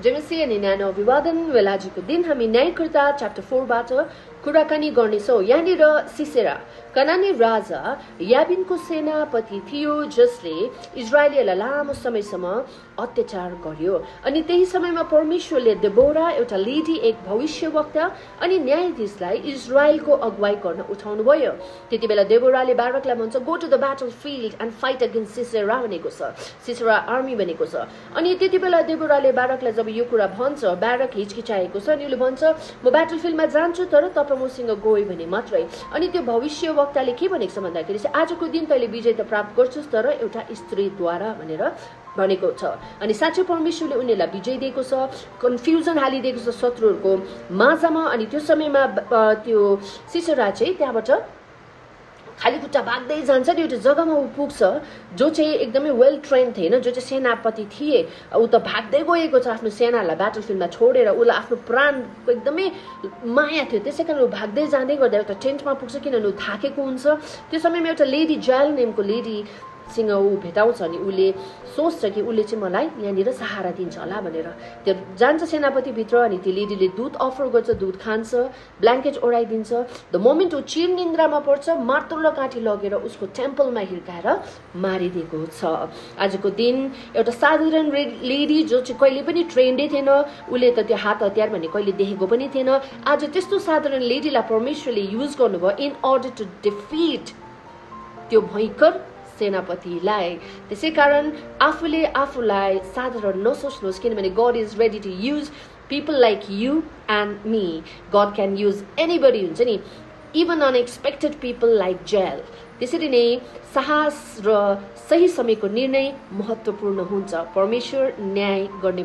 जेमेसी अनि न्यानो अभिवादन वेलाजीको दिन हामी न्यायकर्ता च्याप्टर 4 बाट कुराकानी गर्नेछौँ। यहाँनिर सिसेरा कनानी राजा याबिनको सेनापति थियो जसले इजरायलीलाई लामो समयसम्म अत्याचार गर्यो। अनि त्यही समयमा परमेश्वरले देबोरा एउटा लेडी एक भविष्यवक्ता अनि न्यायाधीशलाई इजरायलको अगुवाई गर्न उठाउनु भयो। त्यति बेला देबोराले बारकलाई भन्छ go to the battlefield and fight against Sisera भनेको छ, सिसेरा आर्मी भनेको छ। अनि त्यति बेला देबोराले बारकलाई जब यो कुरा भन्छ बारक हिचकिचाएको छ अनि उसले भन्छ म ब्याटल फिल्डमा जान्छु तर तपाईँ मसँग गयो भने मात्रै। अनि त्यो भविष्यवक्ताले के भनेको छ भन्दाखेरि चाहिँ आजको दिन तैँले विजय त प्राप्त गर्छस् तर एउटा स्त्रीद्वारा भनेर भनेको छ। अनि साँच्चै परमेश्वरले उनीहरूलाई विजय दिएको छ, कन्फ्युजन हालिदिएको छ शत्रुहरूको माझमा। अनि त्यो समयमा त्यो सिसेरा चाहिँ त्यहाँबाट खाली खुट्टा भाग्दै जान्छ नि एउटा जग्गामा ऊ पुग्छ जो चाहिँ एकदमै वेल ट्रेन थिएन, जो चाहिँ सेनापति थिए। ऊ त भाग्दै गएको छ आफ्नो सेनालाई ब्याटल फिल्डमा छोडेर, उसलाई आफ्नो प्राणको एकदमै माया थियो त्यसै कारण ऊ भाग्दै जाँदै गर्दा एउटा टेन्टमा पुग्छ किनभने ऊ थाकेको हुन्छ। त्यो समयमा एउटा लेडी जायल नेमको लेडीसँग ऊ भेटाउँछ अनि उसले सोच्छ कि उसले चाहिँ मलाई यहाँनिर सहारा दिन्छ होला भनेर। त्यो जान्छ सेनापतिभित्र अनि त्यो लेडीले दुध अफर गर्छ, दुध खान्छ, ब्ल्याङ्केट ओढाइदिन्छ। द मोमेन्ट ऊ चिर निन्द्रामा पर्छ मार्तोल काँटी लगेर उसको टेम्पलमा हिर्काएर मारिदिएको छ। आजको दिन एउटा साधारण लेडी जो चाहिँ कहिले पनि ट्रेन्डै थिएन, उसले त त्यो हात हतियार भन्ने कहिले देखेको पनि थिएन, आज त्यस्तो साधारण लेडीलाई परमेश्वरले युज गर्नुभयो इन अर्डर टु डिफिट त्यो भयङ्कर सेनापतिलाई। त्यसै कारण आफूले आफूलाई साधारण नसोच्नुहोस् किनभने God is ready to use people like you and me. God can use anybody हुन्छ नि, even unexpected people like jail. त्यसरी नै साहस र सही समयको निर्णय महत्त्वपूर्ण हुन्छ। परमेश्वर न्याय गर्ने